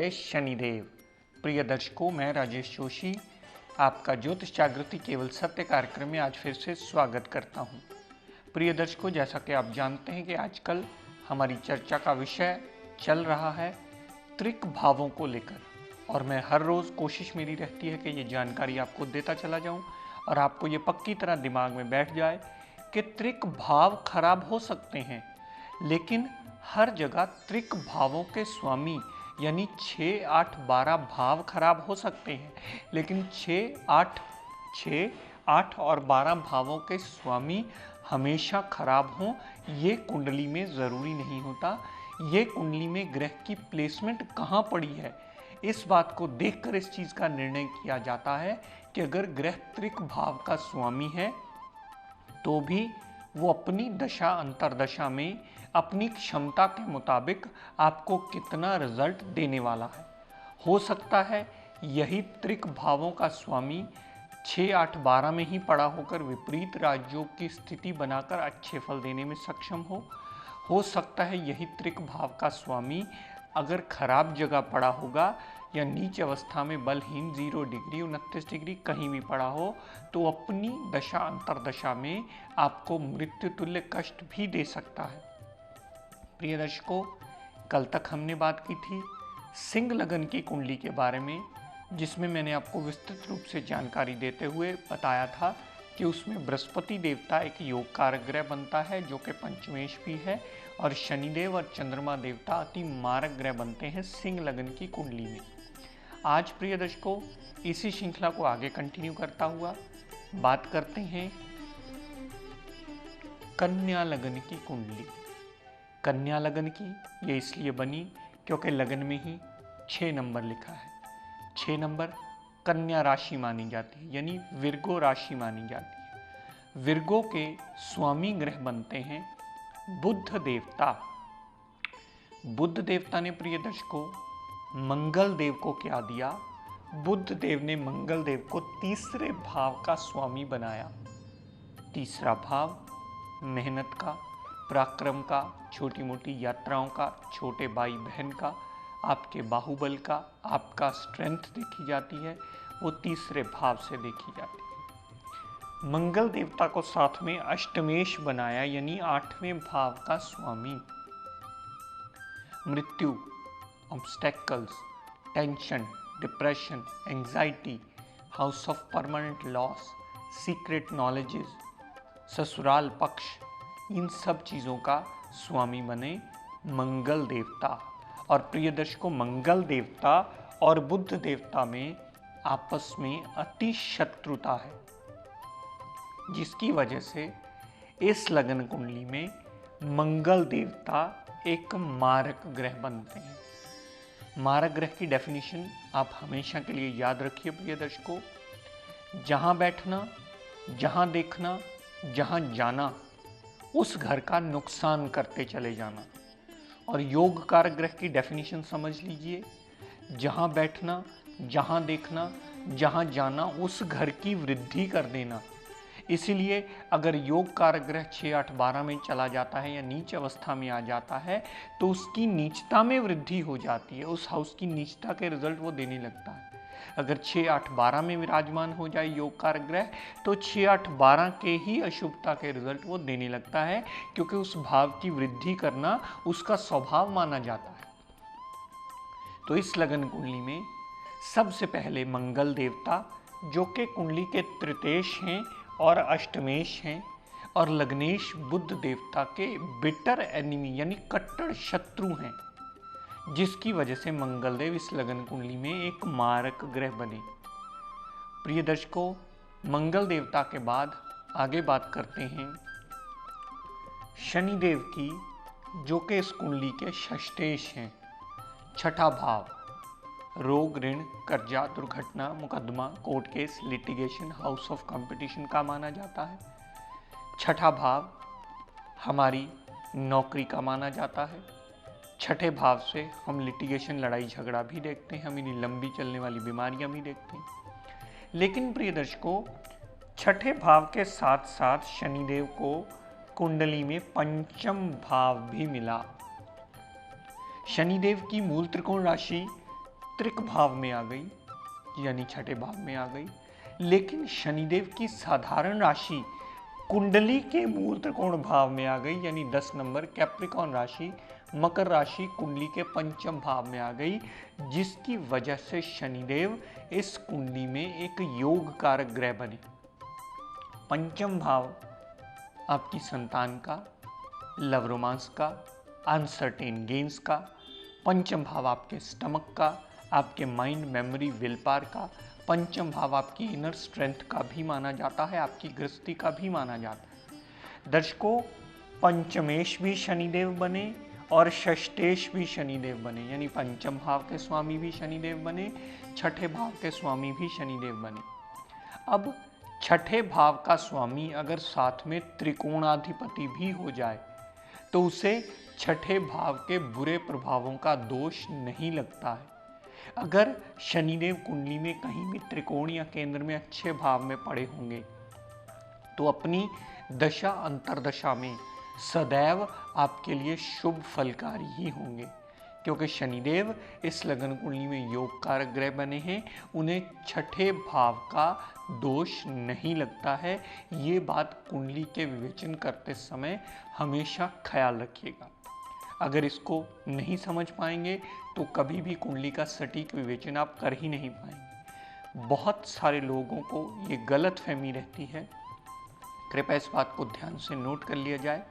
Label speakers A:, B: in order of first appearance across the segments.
A: जय शनिदेव। प्रिय दर्शकों, मैं राजेश जोशी आपका ज्योतिष जागृति केवल सत्य कार्यक्रम में आज फिर से स्वागत करता हूं। प्रिय दर्शकों, जैसा कि आप जानते हैं कि आजकल हमारी चर्चा का विषय चल रहा है त्रिक भावों को लेकर, और मैं हर रोज़ कोशिश मेरी रहती है कि ये जानकारी आपको देता चला जाऊं और आपको ये पक्की तरह दिमाग में बैठ जाए कि त्रिक भाव खराब हो सकते हैं, लेकिन हर जगह त्रिक भावों के स्वामी यानी 6, 8, 12 भाव खराब हो सकते हैं, लेकिन 6, 8 और 12 भावों के स्वामी हमेशा खराब हों ये कुंडली में ज़रूरी नहीं होता। ये कुंडली में ग्रह की प्लेसमेंट कहाँ पड़ी है, इस बात को देखकर इस चीज़ का निर्णय किया जाता है कि अगर ग्रह त्रिक भाव का स्वामी है तो भी वो अपनी दशा अंतरदशा में अपनी क्षमता के मुताबिक आपको कितना रिजल्ट देने वाला है। हो सकता है यही त्रिक भावों का स्वामी 6, 8, 12 में ही पड़ा होकर विपरीत राजयोग की स्थिति बनाकर अच्छे फल देने में सक्षम हो सकता है यही त्रिक भाव का स्वामी अगर खराब जगह पड़ा होगा या नीच अवस्था में बलहीन 0 डिग्री 29 डिग्री कहीं भी पड़ा हो तो अपनी दशा अंतरदशा में आपको मृत्यु तुल्य कष्ट भी दे सकता है। प्रिय दर्शकों, कल तक हमने बात की थी सिंह लगन की कुंडली के बारे में, जिसमें मैंने आपको विस्तृत रूप से जानकारी देते हुए बताया था कि उसमें बृहस्पति देवता एक योग कारक ग्रह बनता है जो कि पंचमेश भी है, और शनिदेव और चंद्रमा देवता अति मारक ग्रह बनते हैं सिंह लगन की कुंडली में। आज प्रिय दर्शकों, इसी श्रृंखला को आगे कंटिन्यू करता हुआ बात करते हैं कन्या लगन की कुंडली। कन्या लगन की ये इसलिए बनी क्योंकि लगन में ही 6 नंबर लिखा है। 6 नंबर कन्या राशि मानी जाती है, यानी विर्गो राशि मानी जाती है। विर्गो के स्वामी ग्रह बनते हैं बुध देवता। बुध देवता ने प्रिय दर्शकों मंगल देव को क्या दिया? बुध देव ने मंगल देव को तीसरे भाव का स्वामी बनाया। तीसरा भाव मेहनत का, पराक्रम का, छोटी मोटी यात्राओं का, छोटे भाई बहन का, आपके बाहुबल का, आपका स्ट्रेंथ देखी जाती है, वो तीसरे भाव से देखी जाती है। मंगल देवता को साथ में अष्टमेश बनाया, यानी 8वें भाव का स्वामी। मृत्यु, obstacles, tension, depression, anxiety, house of permanent loss, secret knowledges, ससुराल पक्ष, इन सब चीज़ों का स्वामी बने मंगल देवता। और प्रिय दर्शकों, मंगल देवता और बुध देवता में आपस में अति शत्रुता है, जिसकी वजह से इस लगन कुंडली में मंगल देवता एक मारक ग्रह बनते हैं। मारक ग्रह की डेफिनेशन आप हमेशा के लिए याद रखिए प्रिय दर्शकों, जहां बैठना, जहां देखना, जहां जाना, उस घर का नुकसान करते चले जाना। और योग कारक ग्रह की डेफिनेशन समझ लीजिए, जहां बैठना, जहां देखना, जहां जाना, उस घर की वृद्धि कर देना। इसीलिए अगर योग कारक ग्रह 6, 8, 12 में चला जाता है या नीच अवस्था में आ जाता है तो उसकी नीचता में वृद्धि हो जाती है, उस हाउस की नीचता के रिजल्ट वो देने लगता है। अगर 6, 8, 12 में विराजमान हो जाए योग कारक ग्रह तो 6, 8, 12 के ही अशुभता के रिजल्ट वो देने लगता है, क्योंकि उस भाव की वृद्धि करना उसका स्वभाव माना जाता है। तो इस लगन कुंडली में सबसे पहले मंगल देवता, जो कि कुंडली के तृतीयेश हैं और अष्टमेश हैं, और लग्नेश बुध देवता के बिटर एनिमी यानी कट्टर शत्रु हैं, जिसकी वजह से मंगल देव इस लगन कुंडली में एक मारक ग्रह बने। प्रिय दर्शकों, मंगल देवता के बाद आगे बात करते हैं शनिदेव की, जो कि इस कुंडली के षष्ठेश हैं। छठा भाव रोग, ऋण, कर्जा, दुर्घटना, मुकदमा, court case, litigation, house of competition का माना जाता है। छठा भाव हमारी नौकरी का माना जाता है। छठे भाव से हम लिटिगेशन, लड़ाई झगड़ा भी देखते हैं, हम इन्हीं लंबी चलने वाली बीमारियां भी देखते हैं। लेकिन प्रिय दर्शकों, छठे भाव के साथ साथ शनिदेव को कुंडली में पंचम भाव भी मिला। शनिदेव की मूल त्रिकोण राशि त्रिक भाव में आ गई, यानी छठे भाव में आ गई। लेकिन शनिदेव की साधारण राशि कुंडली के मूल त्रिकोण भाव में आ गई, यानी 10 नंबर कैप्रिकॉन राशि, मकर राशि कुंडली के पंचम भाव में आ गई, जिसकी वजह से शनिदेव इस कुंडली में एक योग कारक ग्रह बने। पंचम भाव आपकी संतान का, लव रोमांस का, अनसर्टेन गेन्स का। पंचम भाव आपके स्टमक का, आपके माइंड, मेमोरी, विल पावर का। पंचम भाव आपकी इनर स्ट्रेंथ का भी माना जाता है, आपकी गृहस्थी का भी माना जाता है। दर्शकों, पंचमेश भी शनिदेव बने और षष्ठेश भी शनिदेव बने, यानी पंचम भाव के स्वामी भी शनिदेव बने, छठे भाव के स्वामी भी शनिदेव बने। अब छठे भाव का स्वामी अगर साथ में त्रिकोणाधिपति भी हो जाए तो उसे छठे भाव के बुरे प्रभावों का दोष नहीं लगता है। अगर शनिदेव कुंडली में कहीं भी त्रिकोण या केंद्र में अच्छे भाव में पड़े होंगे तो अपनी दशा अंतरदशा में सदैव आपके लिए शुभ फलकारी ही होंगे, क्योंकि शनिदेव इस लगन कुंडली में योग कारक ग्रह बने हैं, उन्हें छठे भाव का दोष नहीं लगता है। ये बात कुंडली के विवेचन करते समय हमेशा ख्याल रखिएगा। अगर इसको नहीं समझ पाएंगे तो कभी भी कुंडली का सटीक विवेचन आप कर ही नहीं पाएंगे। बहुत सारे लोगों को ये गलत फहमी रहती है, कृपया इस बात को ध्यान से नोट कर लिया जाए।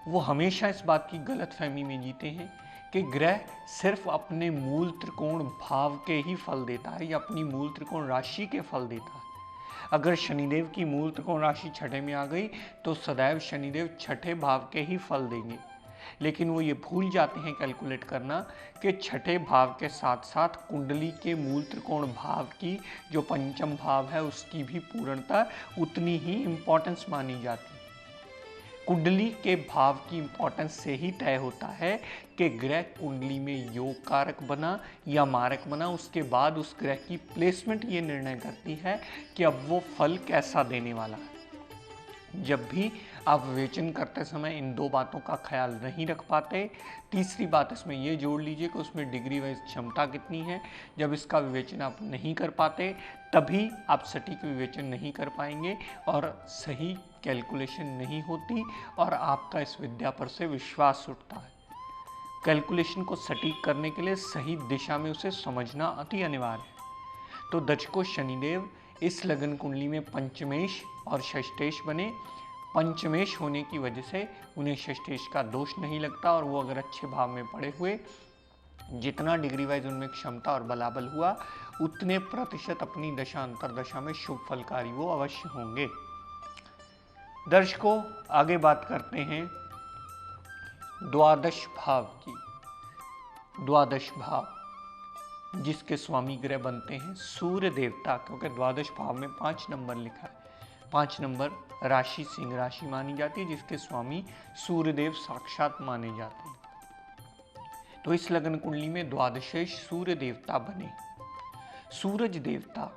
A: वो हमेशा इस बात की गलत फहमी में जीते हैं कि ग्रह सिर्फ अपने मूल त्रिकोण भाव के ही फल देता है या अपनी मूल त्रिकोण राशि के फल देता है। अगर शनिदेव की मूल त्रिकोण राशि छठे में आ गई तो सदैव शनिदेव छठे भाव के ही फल देंगे, लेकिन वो ये भूल जाते हैं कैलकुलेट करना कि छठे भाव के साथ साथ कुंडली के मूल त्रिकोण भाव की जो पंचम भाव है उसकी भी पूर्णता उतनी ही इम्पोर्टेंस मानी जाती है। कुंडली के भाव की इम्पोर्टेंस से ही तय होता है कि ग्रह कुंडली में योग कारक बना या मारक बना, उसके बाद उस ग्रह की प्लेसमेंट ये निर्णय करती है कि अब वो फल कैसा देने वाला है। जब भी आप विवेचन करते समय इन दो बातों का ख्याल नहीं रख पाते, तीसरी बात इसमें ये जोड़ लीजिए कि उसमें डिग्री वाइज क्षमता कितनी है। जब इसका विवेचन आप नहीं कर पाते तभी आप सटीक विवेचन नहीं कर पाएंगे और सही कैलकुलेशन नहीं होती और आपका इस विद्या पर से विश्वास उठता है। कैलकुलेशन को सटीक करने के लिए सही दिशा में उसे समझना अति अनिवार्य है। तो दर्शकों, शनिदेव इस लगन कुंडली में पंचमेश और षष्ठेश बने। पंचमेश होने की वजह से उन्हें षष्ठेश का दोष नहीं लगता और वो अगर अच्छे भाव में पड़े हुए जितना डिग्री वाइज उनमें क्षमता और बलाबल हुआ उतने प्रतिशत अपनी दशा अंतरदशा में शुभ फलकारी वो अवश्य होंगे। दर्शकों, आगे बात करते हैं द्वादश भाव की। द्वादश भाव जिसके स्वामी ग्रह बनते हैं सूर्य देवता, क्योंकि द्वादश भाव में 5 नंबर लिखा है। 5 नंबर राशि सिंह राशि मानी जाती है, जिसके स्वामी सूर्यदेव साक्षात माने जाते हैं। तो इस लगन कुंडली में द्वादशेश सूर्य देवता बने। सूरज देवता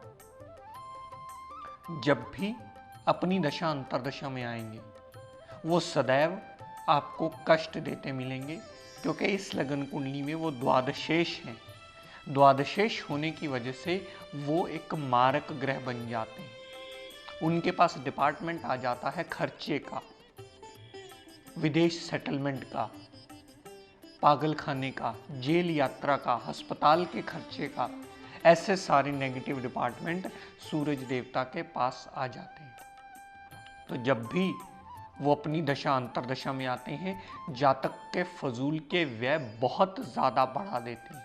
A: जब भी अपनी दशा अंतरदशा में आएंगे वो सदैव आपको कष्ट देते मिलेंगे, क्योंकि इस लगन कुंडली में वो द्वादशेश हैं। द्वादशेश होने की वजह से वो एक मारक ग्रह बन जाते हैं। उनके पास डिपार्टमेंट आ जाता है खर्चे का, विदेश सेटलमेंट का, पागल खाने का, जेल यात्रा का, अस्पताल के खर्चे का। ऐसे सारे नेगेटिव डिपार्टमेंट सूरज देवता के पास आ जाते हैं। तो जब भी वो अपनी दशा अंतरदशा में आते हैं, जातक के फजूल के व्यय बहुत ज़्यादा बढ़ा देते हैं।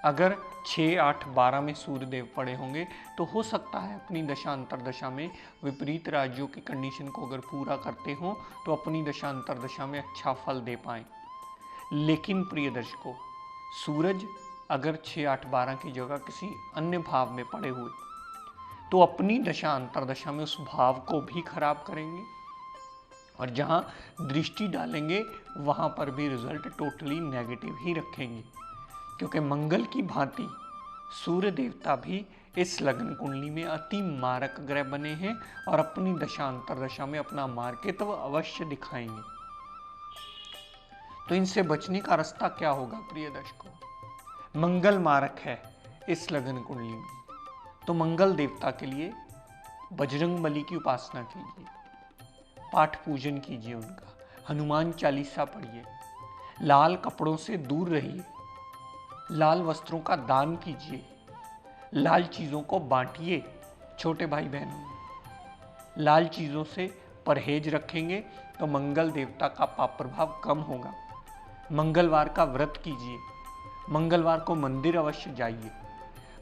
A: अगर 6, 8, 12 में सूर्यदेव पड़े होंगे तो हो सकता है अपनी दशा अंतरदशा में विपरीत राज्यों की कंडीशन को अगर पूरा करते हो तो अपनी दशा अंतरदशा में अच्छा फल दे पाएं। लेकिन प्रिय दर्शकों, सूरज अगर 6, 8, 12 की जगह किसी अन्य भाव में पड़े हुए तो अपनी दशा अंतरदशा में उस भाव को भी खराब करेंगे और जहां दृष्टि डालेंगे वहां पर भी रिजल्ट टोटली नेगेटिव ही रखेंगे, क्योंकि मंगल की भांति सूर्य देवता भी इस लगन कुंडली में अति मारक ग्रह बने हैं और अपनी दशा अंतरदशा में अपना मार्केत्व अवश्य दिखाएंगे। तो इनसे बचने का रास्ता क्या होगा प्रिय दर्शकों? मंगल मारक है इस लगन कुंडली में, तो मंगल देवता के लिए बजरंग बली की उपासना कीजिए, पाठ पूजन कीजिए उनका, हनुमान चालीसा पढ़िए, लाल कपड़ों से दूर रहिए, लाल वस्त्रों का दान कीजिए, लाल चीज़ों को बांटिए छोटे भाई बहनों में। लाल चीज़ों से परहेज रखेंगे तो मंगल देवता का पाप प्रभाव कम होगा। मंगलवार का व्रत कीजिए, मंगलवार को मंदिर अवश्य जाइए।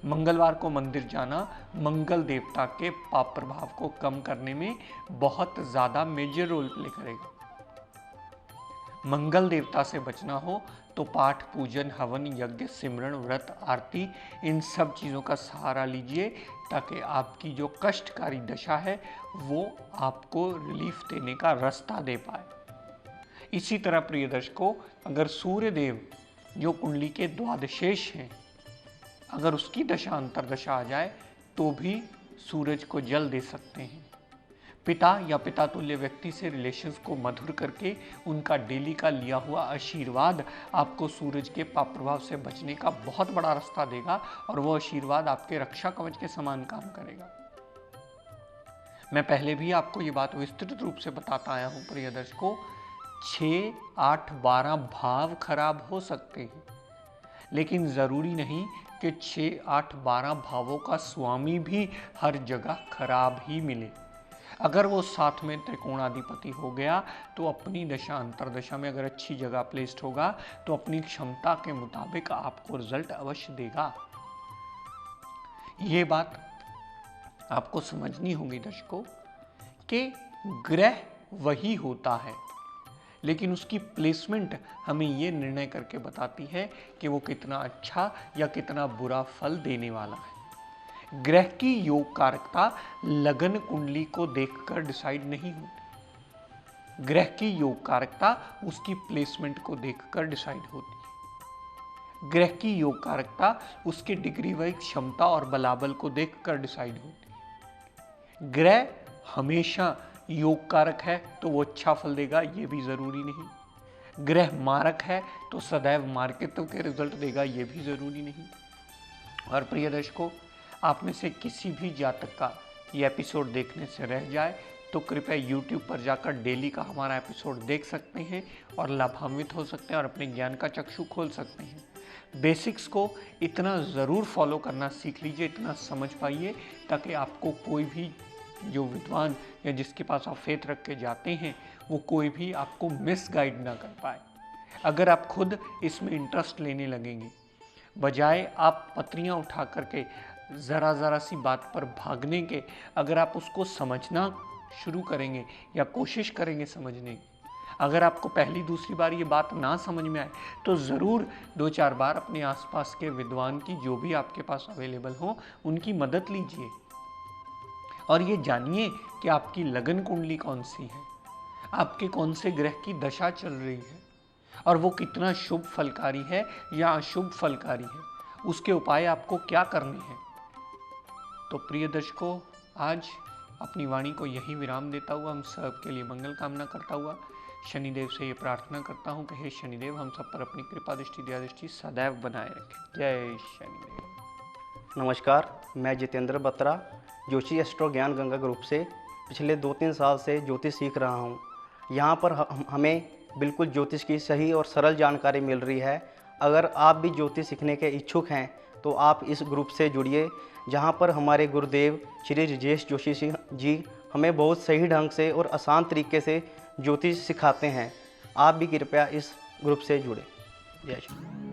A: मंगलवार को मंदिर जाना मंगल देवता के पाप प्रभाव को कम करने में बहुत ज़्यादा मेजर रोल प्ले करेगा। मंगल देवता से बचना हो तो पाठ पूजन, हवन, यज्ञ, सिमरन, व्रत, आरती, इन सब चीज़ों का सहारा लीजिए ताकि आपकी जो कष्टकारी दशा है वो आपको रिलीफ देने का रास्ता दे पाए। इसी तरह प्रिय दर्शकों, अगर सूर्य देव जो कुंडली के द्वादशेष हैं, अगर उसकी दशा अंतरदशा आ जाए तो भी सूरज को जल दे सकते हैं। पिता या पिता तुल्य व्यक्ति से रिलेशंस को मधुर करके उनका डेली का लिया हुआ आशीर्वाद आपको सूरज के पाप प्रभाव से बचने का बहुत बड़ा रास्ता देगा और वो आशीर्वाद आपके रक्षा कवच के समान काम करेगा। मैं पहले भी आपको ये बात विस्तृत रूप से बताता आया हूँ प्रिय दर्शकों, 6, 8, 12 भाव खराब हो सकते हैं, लेकिन ज़रूरी नहीं कि 6, 8, 12 भावों का स्वामी भी हर जगह खराब ही मिले। अगर वो साथ में त्रिकोणाधिपति हो गया तो अपनी दशा अंतरदशा में अगर अच्छी जगह प्लेस्ड होगा तो अपनी क्षमता के मुताबिक आपको रिजल्ट अवश्य देगा। ये बात आपको समझनी होगी दर्शकों कि ग्रह वही होता है, लेकिन उसकी प्लेसमेंट हमें ये निर्णय करके बताती है कि वो कितना अच्छा या कितना बुरा फल देने वाला है। ग्रह की योग कारकता लगन कुंडली को देखकर डिसाइड नहीं होती। ग्रह की योग कारकता उसकी प्लेसमेंट को देखकर डिसाइड होती है। ग्रह की योग कारकता उसके डिग्री वाइज क्षमता और बलाबल को देखकर डिसाइड होती है। ग्रह हमेशा योग कारक है तो वो अच्छा फल देगा, ये भी जरूरी नहीं। ग्रह मारक है तो सदैव मार्कित्व के रिजल्ट देगा, ये भी जरूरी नहीं। और प्रिय दर्शकों, आप में से किसी भी जातक का ये एपिसोड देखने से रह जाए तो कृपया YouTube पर जाकर डेली का हमारा एपिसोड देख सकते हैं और लाभान्वित हो सकते हैं और अपने ज्ञान का चक्षु खोल सकते हैं। बेसिक्स को इतना ज़रूर फॉलो करना सीख लीजिए, इतना समझ पाइए ताकि आपको कोई भी जो विद्वान या जिसके पास आप फेथ रख के जाते हैं वो कोई भी आपको मिसगाइड ना कर पाए। अगर आप खुद इसमें इंटरेस्ट लेने लगेंगे, बजाय आप पत्रियाँ उठा करके ज़रा सी बात पर भागने के, अगर आप उसको समझना शुरू करेंगे या कोशिश करेंगे समझने की, अगर आपको पहली दूसरी बार ये बात ना समझ में आए तो ज़रूर 2-4 बार अपने आसपास के विद्वान की जो भी आपके पास अवेलेबल हो उनकी मदद लीजिए और ये जानिए कि आपकी लगन कुंडली कौन सी है, आपके कौन से ग्रह की दशा चल रही है और वो कितना शुभ फलकारी है या अशुभ फलकारी है, उसके उपाय आपको क्या करने हैं। तो प्रिय दर्शकों, आज अपनी वाणी को यही विराम देता हुआ हम सब के लिए मंगल कामना करता हुआ शनिदेव से ये प्रार्थना करता हूँ कि हे शनिदेव हम सब पर अपनी कृपा दृष्टि दया दृष्टि सदैव बनाए रखें। जय शनिदेव।
B: नमस्कार, मैं जितेंद्र बत्रा जोशी एस्ट्रो ज्ञान गंगा ग्रुप से पिछले 2-3 साल से ज्योतिष सीख रहा हूँ। यहाँ पर हमें बिल्कुल ज्योतिष की सही और सरल जानकारी मिल रही है। अगर आप भी ज्योतिष सीखने के इच्छुक हैं तो आप इस ग्रुप से जुड़िए, जहाँ पर हमारे गुरुदेव श्री राजेश जोशी जी हमें बहुत सही ढंग से और आसान तरीके से ज्योतिष सिखाते हैं। आप भी कृपया इस ग्रुप से जुड़ें। जय श्री।